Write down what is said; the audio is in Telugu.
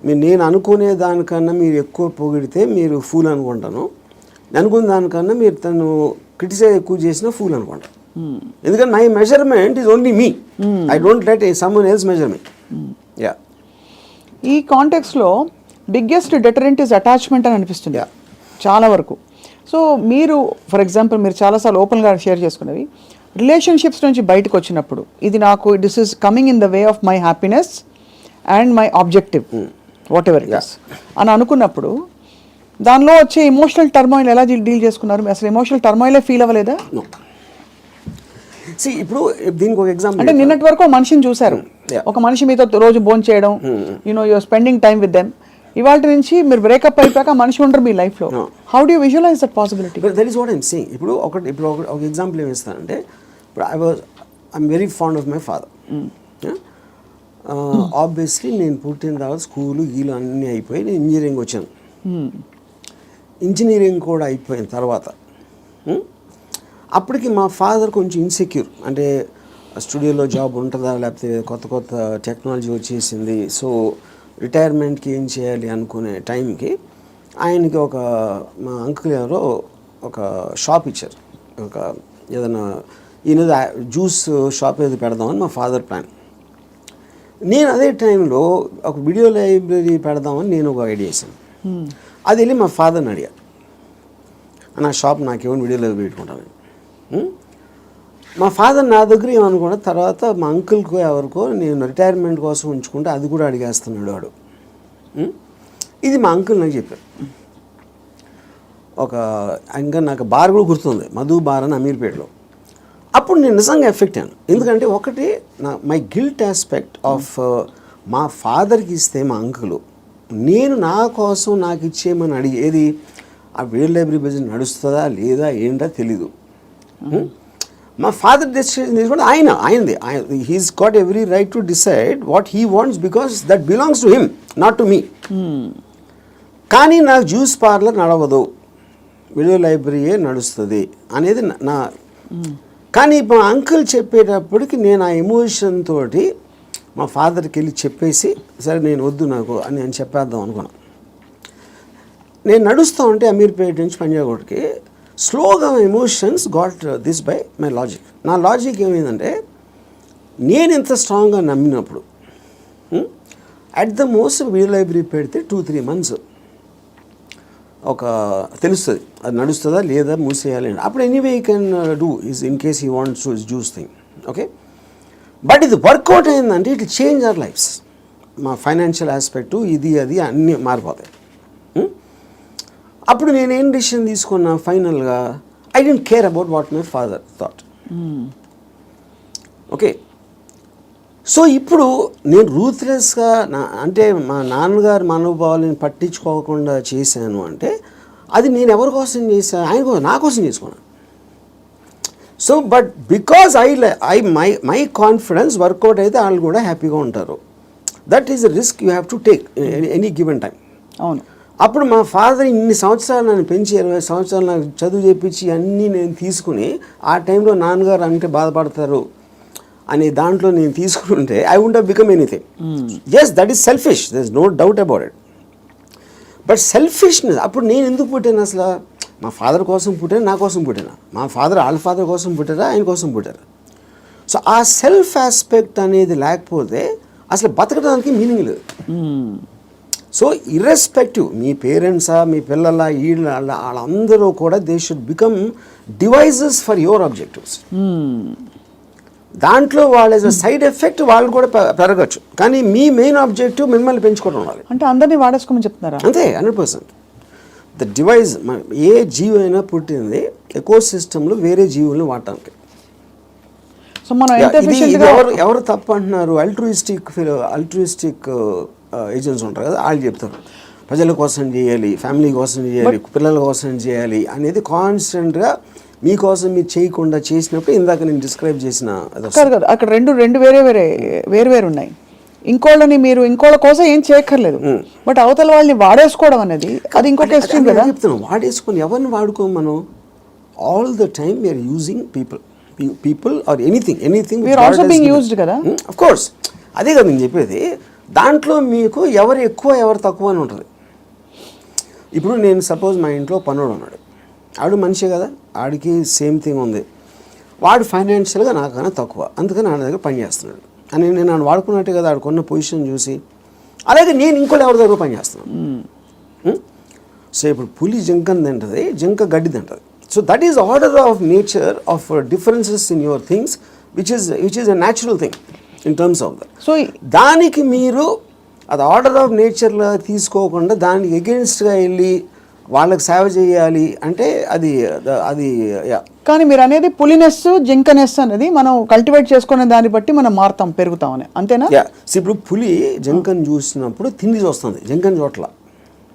నేను అనుకునే దానికన్నా మీరు ఎక్కువ పొగిడితే మీరు ఫూల్ అనుకుంటాను, అనుకున్న దానికన్నా మీరు తను క్రిటిసైజ్ ఎక్కువ చేసినా ఫూల్ అనుకుంటాను. ఎందుకంటే my measurement is only me, I don't let someone else measure me. Yeah, ఈ కాంటెక్స్లో బిగ్గెస్ట్ డెటరెంట్ ఇస్ అటాచ్మెంట్ అని అనిపిస్తుంది చాలా వరకు. సో మీరు ఫర్ ఎగ్జాంపుల్ మీరు చాలాసార్లు ఓపెన్గా షేర్ చేసుకునేవి రిలేషన్షిప్స్ నుంచి బయటకు వచ్చినప్పుడు ఇది నాకు this is coming in the way of my happiness and my objective what ever it is అని అనుకున్నప్పుడు దానిలో వచ్చే ఎమోషనల్ టర్మాయిల్ ఎలా డీల్ చేసుకున్నారు? అసలు ఎమోషనల్ టర్మాయిలే ఫీల్ అవ్వలేదా? ఇప్పుడు దీనికి ఒక ఎగ్జాంపుల్ అంటే నిన్నటి వరకు మనిషిని చూశారు, ఒక మనిషి మీతో రోజు భోజనం చేయడం, you know you're spending time with them. ఇవాళ నుంచి మీరు బ్రేకప్ అయిపోయాక మనిషి ఉండరు మీ లైఫ్లో. How do you visualize that possibility? That is what I'm saying. ఇప్పుడు ఒక ఎగ్జాంపుల్ ఏమి ఇస్తానంటే, ఇప్పుడు I'm very fond of my father. Obviously నేను పుట్టిన తర్వాత స్కూలు గీలు అన్నీ అయిపోయి నేను ఇంజనీరింగ్ వచ్చాను. ఇంజనీరింగ్ కూడా అయిపోయిన తర్వాత అప్పటికి మా ఫాదర్ కొంచెం ఇన్సెక్యూర్, అంటే స్టూడియోలో జాబ్ ఉంటుందా, లేకపోతే కొత్త కొత్త టెక్నాలజీ వచ్చేసింది, సో రిటైర్మెంట్కి ఏం చేయాలి అనుకునే టైంకి ఆయనకి మా అంకుల్ ఎవరో ఒక షాప్ ఇచ్చారు. ఏదైనా ఈయన జ్యూస్ షాప్ ఏదో పెడదామని మా ఫాదర్ ప్లాన్. నేను అదే టైంలో ఒక వీడియో లైబ్రరీ పెడదామని నేను ఒక ఐడియా వేసాను. అది వెళ్ళి మా ఫాదర్ని అడిగా, నా షాప్ నాకేమో వీడియో లైబ్రరీ పెట్టుకుంటాను. మా ఫాదర్ నా దగ్గర ఏమనుకున్నా, తర్వాత మా అంకుల్కో ఎవరికో నేను రిటైర్మెంట్ కోసం ఉంచుకుంటే అది కూడా అడిగేస్తున్నాడు వాడు. ఇది మా అంకుల్ నాకు చెప్పారు. ఇంకా నాకు బార్ కూడా గుర్తుంది, మధు బార్ అని అమీర్పేటలో. అప్పుడు నేను నిజంగా ఎఫెక్ట్ అయ్యాను. ఎందుకంటే ఒకటి మై గిల్ట్ ఆస్పెక్ట్ ఆఫ్ మా ఫాదర్కి ఇస్తే మా అంకులు నేను నా కోసం నాకు ఇచ్చేయమని అడిగేది ఆ వీడియో లైబ్రరీ బిజినెస్ నడుస్తుందా లేదా ఏంటో తెలీదు. మా ఫాదర్ డెసిషన్ తీసుకుంటే ఆయనది he's got every right to decide what he wants because that belongs to him, not to me. కానీ నాకు జ్యూస్ పార్లర్ నడవదు, వీడియో లైబ్రరీయే నడుస్తుంది అనేది నా. కానీ మా అంకుల్ చెప్పేటప్పటికి నేను ఆ ఎమోషన్ తోటి మా ఫాదర్కి వెళ్ళి చెప్పేసి, సరే నేను వద్దు నాకు అని నేను చెప్పేద్దాం అనుకున్నాను. నేను నడుస్తూ ఉంటే అమీర్పేట నుంచి పంజాగుట్కి స్లోగా emotions got this by my logic. నా లాజిక్ ఏమైందంటే, నేను ఇంత స్ట్రాంగ్గా నమ్మినప్పుడు at the most video library పెడితే 2-3 months తెలుస్తుంది అది నడుస్తుందా లేదా మూసేయాలి. అప్పుడు anyway you can do is in case he wants to juice thing, okay. But ఇది వర్కౌట్ అయిందంటే ఇట్ చేంజ్ అవర్ లైఫ్స్. మా ఫైనాన్షియల్ ఆస్పెక్టు ఇది అది అన్నీ మారిపోతాయి. అప్పుడు నేనేం డిసిషన్ తీసుకున్నా ఫైనల్గా, I don't care about what my father thought. Okay, so ఇప్పుడు నేను రూత్లెస్గా అంటే మా నాన్నగారు మనోభావాలను పట్టించుకోకుండా చేశాను అంటే అది నేను ఎవరి కోసం చేశాను? ఆయన కోసం, నా కోసం చేసుకున్నాను. So but because my confidence work out అయితే వాళ్ళు కూడా హ్యాపీగా ఉంటారు. That is the risk you have to take any given time. అవును. అప్పుడు మా ఫాదర్ ఇన్ని సంవత్సరాలు నన్ను పెంచి 20 సంవత్సరాలు నాకు చదువు చెప్పించి అన్నీ నేను తీసుకుని ఆ టైంలో నాన్నగారు అంటే బాధపడతారు అనే దాంట్లో నేను తీసుకుంటే I would have become anything. Yes, that is selfish, there is no doubt about it. But selfishness, అప్పుడు నేను ఎందుకు పుట్టాను అసలు? మా ఫాదర్ కోసం పుట్టాను, నా కోసం పుట్టాను. మా ఫాదర్ వాళ్ళ ఫాదర్ కోసం పుట్టారా, ఆయన కోసం పుట్టారు. సో ఆ సెల్ఫ్ ఆస్పెక్ట్ అనేది లేకపోతే అసలు బతకడానికి మీనింగ్ లేదు. సో ఇర్రెస్పెక్టివ్ మీ పేరెంట్సా, మీ పిల్లల, వాళ్ళందరూ కూడా they should become devices for your objectives. దాంట్లో వాళ్ళ సైడ్ ఎఫెక్ట్ వాళ్ళు కూడా పెరగచ్చు, కానీ మీ మెయిన్ ఆబ్జెక్టివ్ మిమ్మల్ని పెంచుకోవడం ఉండాలి. అంటే అందరినీ వాడేసుకోమని చెప్తున్నారా? అంతే, 100%. ద డివైజ్, ఏ జీవి అయినా పుట్టింది ఎకో సిస్టంలో వేరే జీవుల్ని వాడటానికి. సో మనం ఎవరు తప్పు అంటున్నారు? అల్ట్రూయిస్టిక్ ఏజెంట్స్ ఉంటారు కదా, వాళ్ళు చెప్తారు ప్రజల కోసం చేయాలి, ఫ్యామిలీ కోసం చేయాలి, పిల్లల కోసం చేయాలి అనేది కాన్స్టెంట్గా మీకోసం మీరు చేయకుండా చేసినప్పుడు ఇందాక నేను డిస్క్రైబ్ చేసిన అక్కడ రెండు వేరే ఉన్నాయి. ఇంకోళ్ళ కోసం ఏం చేయక్కర్లేదు, బట్ అవతల వాళ్ళని వాడేసుకోవడం అనేది అది ఇంకొక ఎక్స్ట్రీమ్ కదా. చెప్తున్నాను, వాడేసుకొని ఎవరిని వాడుకోం మనం. All the time we're using people or anything we're also being used కదా. ఆఫ్ కోర్స్, అదే కదా నేను చెప్పేది. దాంట్లో మీకు ఎవరు ఎక్కువ ఎవరు తక్కువ అని ఉంటుంది. ఇప్పుడు నేను సపోజ్ మా ఇంట్లో పనుడు ఉన్నాడు, ఆడు మనిషే కదా, ఆడికి సేమ్ థింగ్ ఉంది, వాడు ఫైనాన్షియల్గా నాకన్నా తక్కువ, అందుకని ఆడ దగ్గర పని చేస్తున్నాడు అని నేను ఆడు వాడుకున్నట్టే కదా, ఆడుకున్న పొజిషన్ చూసి. అలాగే నేను ఇంకోటి ఎవరి దగ్గర పని చేస్తున్నాను. సో ఇప్పుడు పులి జింకని తింటుంది, జింక గడ్డి తింటుంది. So that is order of nature of differences in your things which is a natural thing in terms of that. So దానికి మీరు అది ఆర్డర్ ఆఫ్ నేచర్లో తీసుకోకుండా దానికి ఎగెన్స్ట్గా వెళ్ళి వాళ్ళకి సేవ చేయాలి అంటే అది అది కానీ మీరు అనేది పులినెస్ జింకనెస్ అనేది మనం కల్టివేట్ చేసుకునే దాన్ని బట్టి మనం మారుతాం, పెరుగుతాం అని, అంతేనా? ఇప్పుడు పులి జింకను చూసినప్పుడు తిండి చూస్తుంది, జింకని చూడట్ల.